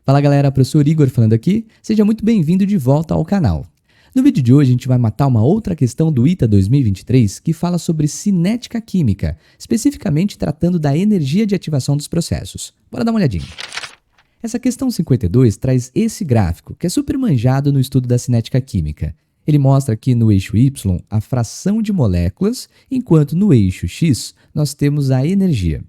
Fala galera, professor Igor falando aqui, seja muito bem-vindo de volta ao canal. No vídeo de hoje a gente vai matar uma outra questão do ITA 2023 que fala sobre cinética química, especificamente tratando da energia de ativação dos processos. Bora dar uma olhadinha. Essa questão 52 traz esse gráfico, que é super manjado no estudo da cinética química. Ele mostra aqui no eixo Y a fração de moléculas, enquanto no eixo X nós temos a energia.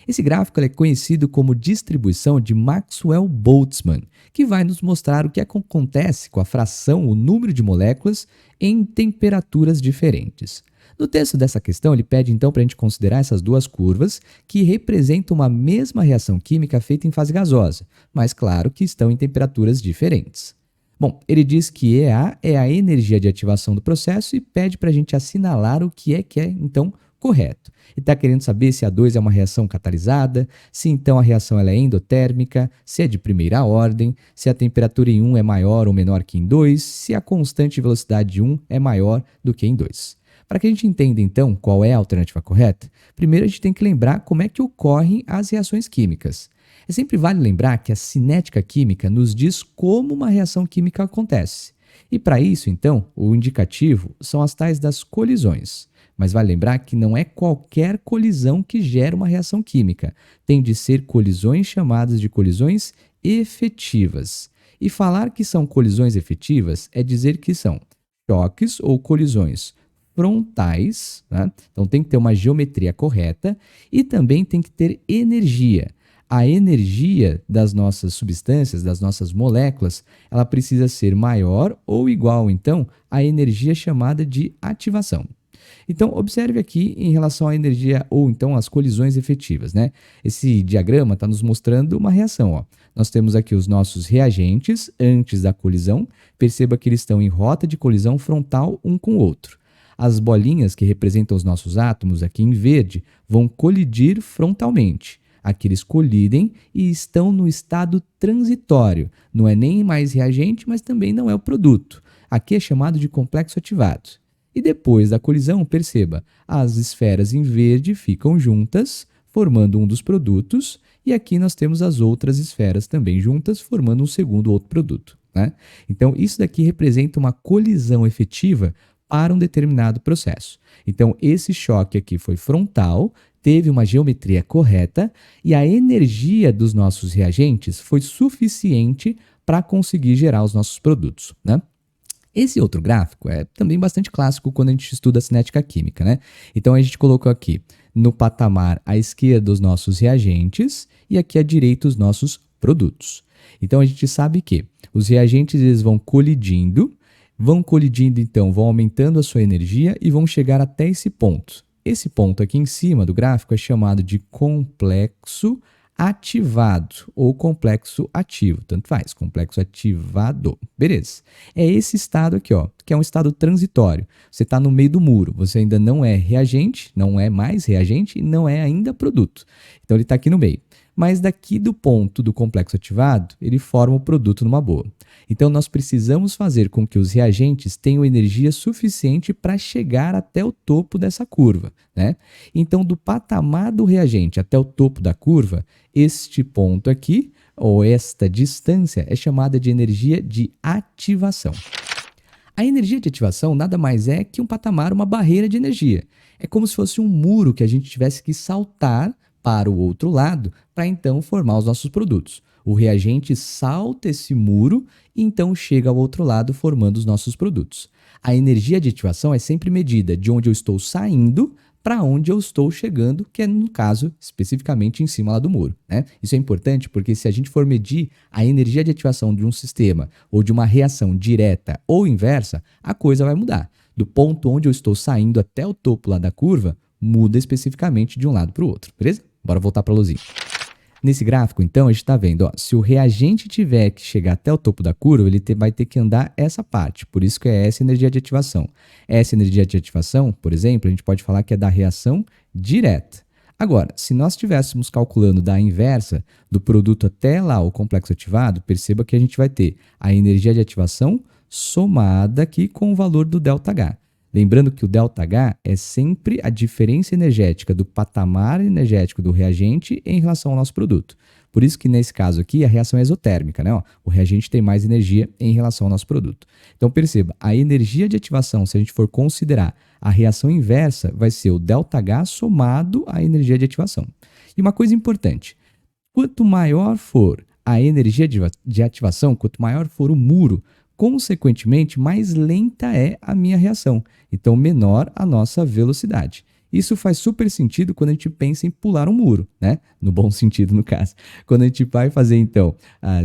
Esse gráfico é conhecido como distribuição de Maxwell-Boltzmann, que vai nos mostrar o que acontece com a fração, o número de moléculas, em temperaturas diferentes. No texto dessa questão, ele pede então para a gente considerar essas duas curvas que representam uma mesma reação química feita em fase gasosa, mas claro que estão em temperaturas diferentes. Bom, ele diz que EA é a energia de ativação do processo e pede para a gente assinalar o que é então, correto. Ele está querendo saber se a 2 é uma reação catalisada, se então a reação ela é endotérmica, se é de primeira ordem, se a temperatura em 1 é maior ou menor que em 2, se a constante de velocidade de 1 é maior do que em 2. Para que a gente entenda então qual é a alternativa correta, primeiro a gente tem que lembrar como é que ocorrem as reações químicas. É sempre vale lembrar que a cinética química nos diz como uma reação química acontece. E para isso, então, o indicativo são as tais das colisões. Mas vale lembrar que não é qualquer colisão que gera uma reação química. Tem de ser colisões chamadas de colisões efetivas. E falar que são colisões efetivas é dizer que são choques ou colisões frontais, né? Então tem que ter uma geometria correta e também tem que ter energia. A energia das nossas substâncias, das nossas moléculas, ela precisa ser maior ou igual, então, à energia chamada de ativação. Então, observe aqui em relação à energia ou então às colisões efetivas, né? Esse diagrama está nos mostrando uma reação, ó. Nós temos aqui os nossos reagentes antes da colisão. Perceba que eles estão em rota de colisão frontal um com o outro. As bolinhas que representam os nossos átomos aqui em verde vão colidir frontalmente. Aqui eles colidem e estão no estado transitório. Não é nem mais reagente, mas também não é o produto. Aqui é chamado de complexo ativado. E depois da colisão, perceba, as esferas em verde ficam juntas, formando um dos produtos, e aqui nós temos as outras esferas também juntas, formando um segundo outro produto, né? Então, isso daqui representa uma colisão efetiva para um determinado processo. Então, esse choque aqui foi frontal, teve uma geometria correta, e a energia dos nossos reagentes foi suficiente para conseguir gerar os nossos produtos, né? Esse outro gráfico é também bastante clássico quando a gente estuda a cinética química, né? Então, a gente colocou aqui no patamar à esquerda os nossos reagentes e aqui à direita os nossos produtos. Então, a gente sabe que os reagentes eles vão colidindo, então, vão aumentando a sua energia e vão chegar até esse ponto. Esse ponto aqui em cima do gráfico é chamado de complexo ativado ou complexo ativo, tanto faz, complexo ativado, beleza. É esse estado aqui, ó, que é um estado transitório. Você está no meio do muro, você ainda não é reagente, não é mais reagente e não é ainda produto. Então ele está aqui no meio. Mas daqui do ponto do complexo ativado, ele forma o produto numa boa. Então nós precisamos fazer com que os reagentes tenham energia suficiente para chegar até o topo dessa curva, né? Então do patamar do reagente até o topo da curva, este ponto aqui, ou esta distância, é chamada de energia de ativação. A energia de ativação nada mais é que um patamar, uma barreira de energia. É como se fosse um muro que a gente tivesse que saltar para o outro lado para então formar os nossos produtos. O reagente salta esse muro e então chega ao outro lado formando os nossos produtos. A energia de ativação é sempre medida de onde eu estou saindo para onde eu estou chegando, que é, no caso, especificamente em cima lá do muro, né? Isso é importante porque se a gente for medir a energia de ativação de um sistema ou de uma reação direta ou inversa, a coisa vai mudar. Do ponto onde eu estou saindo até o topo lá da curva, muda especificamente de um lado para o outro, beleza? Bora voltar para a luzinha. Nesse gráfico, então, a gente está vendo, ó, se o reagente tiver que chegar até o topo da curva, ele vai ter que andar essa parte, por isso que é essa energia de ativação. Essa energia de ativação, por exemplo, a gente pode falar que é da reação direta. Agora, se nós estivéssemos calculando da inversa, do produto até lá o complexo ativado, perceba que a gente vai ter a energia de ativação somada aqui com o valor do ΔH. Lembrando que o ΔH é sempre a diferença energética do patamar energético do reagente em relação ao nosso produto. Por isso que nesse caso aqui a reação é exotérmica, né? Ó, o reagente tem mais energia em relação ao nosso produto. Então perceba, a energia de ativação, se a gente for considerar a reação inversa, vai ser o ΔH somado à energia de ativação. E uma coisa importante, quanto maior for a energia de ativação, quanto maior for o muro, consequentemente, mais lenta é a minha reação. Então, menor a nossa velocidade. Isso faz super sentido quando a gente pensa em pular um muro, né? No bom sentido, no caso. Quando a gente vai fazer, então,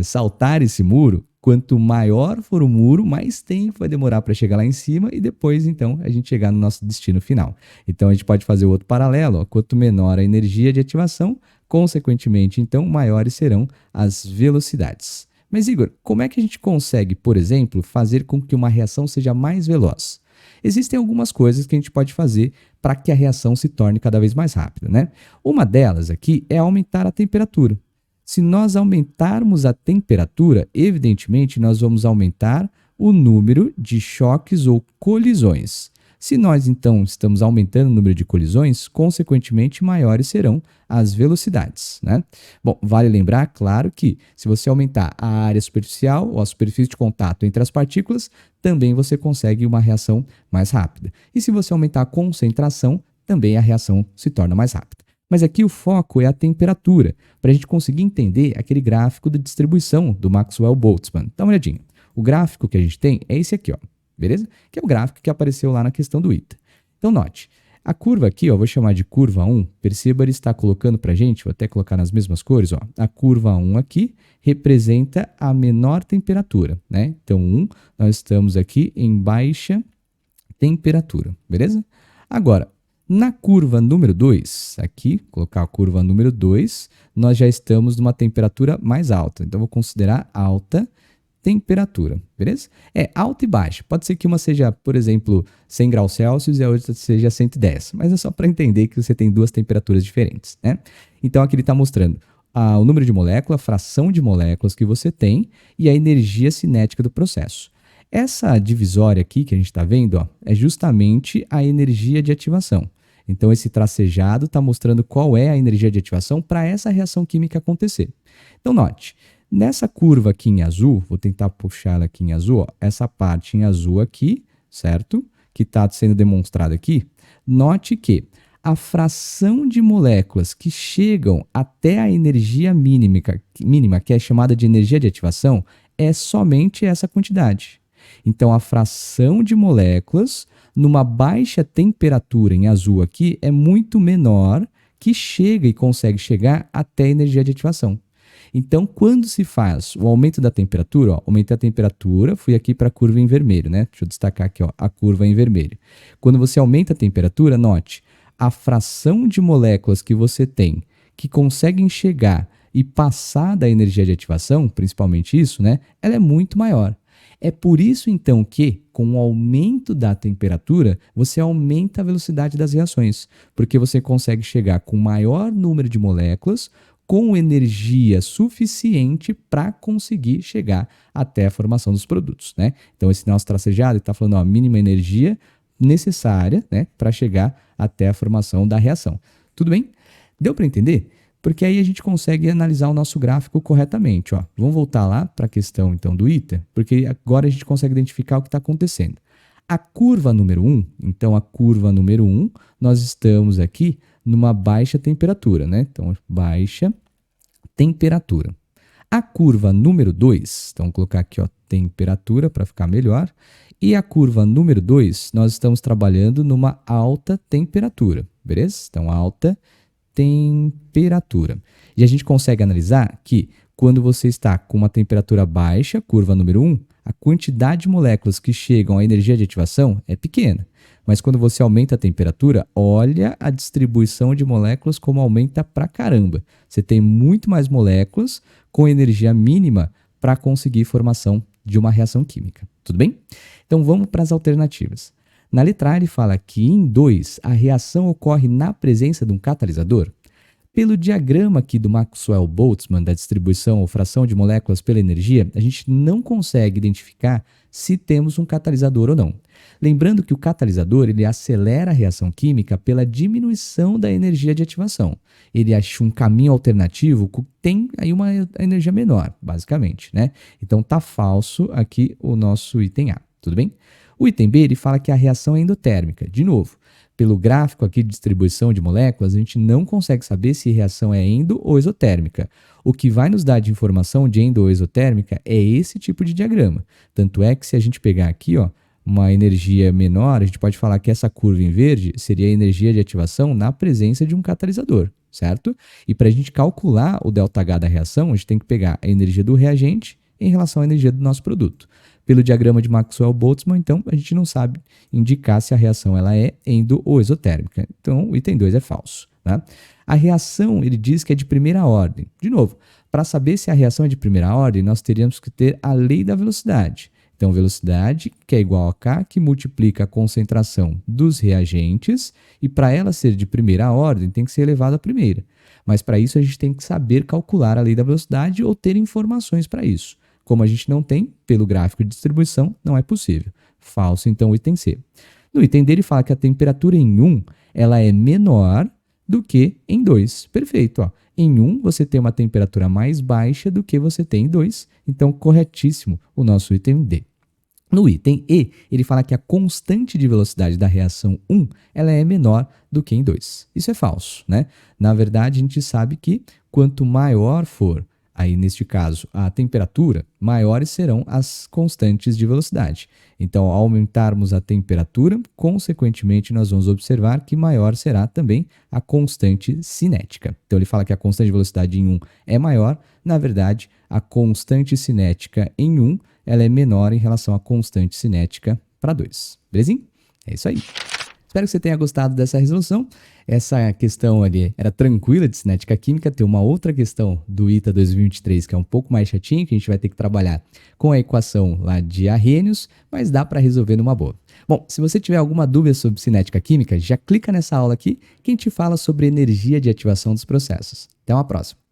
saltar esse muro, quanto maior for o muro, mais tempo vai demorar para chegar lá em cima e depois, então, a gente chegar no nosso destino final. Então, a gente pode fazer o outro paralelo. Ó, quanto menor a energia de ativação, consequentemente, então, maiores serão as velocidades. Mas, Igor, como é que a gente consegue, por exemplo, fazer com que uma reação seja mais veloz? Existem algumas coisas que a gente pode fazer para que a reação se torne cada vez mais rápida, né? Uma delas aqui é aumentar a temperatura. Se nós aumentarmos a temperatura, evidentemente, nós vamos aumentar o número de choques ou colisões. Se nós, então, estamos aumentando o número de colisões, consequentemente, maiores serão as velocidades, né? Bom, vale lembrar, claro, que se você aumentar a área superficial ou a superfície de contato entre as partículas, também você consegue uma reação mais rápida. E se você aumentar a concentração, também a reação se torna mais rápida. Mas aqui o foco é a temperatura, para a gente conseguir entender aquele gráfico de distribuição do Maxwell-Boltzmann. Dá uma olhadinha. O gráfico que a gente tem é esse aqui, ó. Beleza? Que é o gráfico que apareceu lá na questão do ITA. Então, note, a curva aqui, ó, vou chamar de curva 1, perceba, ele está colocando para a gente, vou até colocar nas mesmas cores, ó, a curva 1 aqui representa a menor temperatura, né? Então, 1, nós estamos aqui em baixa temperatura, beleza? Agora, na curva número 2, aqui, colocar a curva número 2, nós já estamos numa temperatura mais alta, então vou considerar alta temperatura, beleza? É alta e baixa. Pode ser que uma seja, por exemplo, 100 graus Celsius e a outra seja 110, mas é só para entender que você tem duas temperaturas diferentes, né? Então aqui ele está mostrando o número de moléculas, a fração de moléculas que você tem e a energia cinética do processo. Essa divisória aqui que a gente está vendo, ó, é justamente a energia de ativação. Então esse tracejado está mostrando qual é a energia de ativação para essa reação química acontecer. Então note, nessa curva aqui em azul, vou tentar puxar ela aqui em azul, ó, essa parte em azul aqui, certo? Que está sendo demonstrada aqui. Note que a fração de moléculas que chegam até a energia mínima, que é chamada de energia de ativação, é somente essa quantidade. Então, a fração de moléculas numa baixa temperatura em azul aqui é muito menor que chega e consegue chegar até a energia de ativação. Então, quando se faz o aumento da temperatura, ó, aumentei a temperatura, fui aqui para a curva em vermelho, né? Deixa eu destacar aqui, ó, a curva em vermelho. Quando você aumenta a temperatura, note, a fração de moléculas que você tem que conseguem chegar e passar da energia de ativação, principalmente isso, né? Ela é muito maior. É por isso, então, que, com o aumento da temperatura, você aumenta a velocidade das reações, porque você consegue chegar com maior número de moléculas com energia suficiente para conseguir chegar até a formação dos produtos, né? Então, esse nosso tracejado está falando a mínima energia necessária, né, para chegar até a formação da reação. Tudo bem? Deu para entender? Porque aí a gente consegue analisar o nosso gráfico corretamente. Ó. Vamos voltar lá para a questão então do ITA, porque agora a gente consegue identificar o que está acontecendo. A curva número 1, então a curva número 1, nós estamos aqui numa baixa temperatura, né? Então, baixa temperatura. A curva número 2, então vou colocar aqui ó, temperatura para ficar melhor. E a curva número 2, nós estamos trabalhando numa alta temperatura, beleza? Então, alta temperatura. E a gente consegue analisar que quando você está com uma temperatura baixa, curva número 1, a quantidade de moléculas que chegam à energia de ativação é pequena. Mas quando você aumenta a temperatura, olha a distribuição de moléculas como aumenta pra caramba. Você tem muito mais moléculas com energia mínima para conseguir formação de uma reação química. Tudo bem? Então vamos para as alternativas. Na letra A ele fala que em 2 a reação ocorre na presença de um catalisador. Pelo diagrama aqui do Maxwell-Boltzmann, da distribuição ou fração de moléculas pela energia, a gente não consegue identificar se temos um catalisador ou não. Lembrando que o catalisador ele acelera a reação química pela diminuição da energia de ativação. Ele acha um caminho alternativo que tem aí uma energia menor, basicamente, né? Então tá falso aqui o nosso item A, tudo bem? O item B ele fala que a reação é endotérmica. De novo, pelo gráfico aqui de distribuição de moléculas, a gente não consegue saber se a reação é endo ou exotérmica. O que vai nos dar de informação de endo ou exotérmica é esse tipo de diagrama. Tanto é que se a gente pegar aqui, ó, uma energia menor, a gente pode falar que essa curva em verde seria a energia de ativação na presença de um catalisador, certo? E para a gente calcular o ΔH da reação, a gente tem que pegar a energia do reagente em relação à energia do nosso produto. Pelo diagrama de Maxwell-Boltzmann, então, a gente não sabe indicar se a reação ela é endo ou exotérmica. Então, o item 2 é falso. Né? A reação, ele diz que é de primeira ordem. De novo, para saber se a reação é de primeira ordem, nós teríamos que ter a lei da velocidade. Então, velocidade, que é igual a K, que multiplica a concentração dos reagentes, e para ela ser de primeira ordem, tem que ser elevada à primeira. Mas para isso, a gente tem que saber calcular a lei da velocidade ou ter informações para isso. Como a gente não tem, pelo gráfico de distribuição, não é possível. Falso, então, o item C. No item D, ele fala que a temperatura em 1 ela é menor do que em 2. Perfeito. Ó. Em 1, você tem uma temperatura mais baixa do que você tem em 2. Então, corretíssimo o nosso item D. No item E, ele fala que a constante de velocidade da reação 1 ela é menor do que em 2. Isso é falso, né? Na verdade, a gente sabe que quanto maior for aí, neste caso, a temperatura, maiores serão as constantes de velocidade. Então, ao aumentarmos a temperatura, consequentemente, nós vamos observar que maior será também a constante cinética. Então, ele fala que a constante de velocidade em 1 é maior. Na verdade, a constante cinética em 1 ela é menor em relação à constante cinética para 2. Belezinha? É isso aí. Espero que você tenha gostado dessa resolução. Essa questão ali era tranquila de cinética química. Tem uma outra questão do ITA 2023 que é um pouco mais chatinha, que a gente vai ter que trabalhar com a equação lá de Arrhenius, mas dá para resolver numa boa. Bom, se você tiver alguma dúvida sobre cinética química, já clica nessa aula aqui que a gente fala sobre energia de ativação dos processos. Até uma próxima.